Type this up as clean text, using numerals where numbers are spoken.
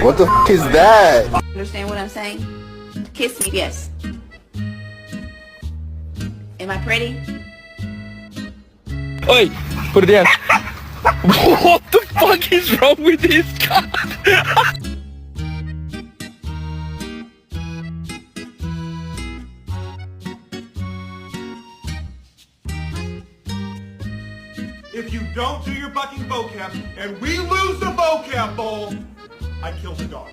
What the f is that? Understand what I'm saying? Kiss me, yes. Am I pretty? Oi, put it down. What the fuck is wrong with this guy? If you don't do your fucking vocab and we lose the vocab bowl, I kill the dog.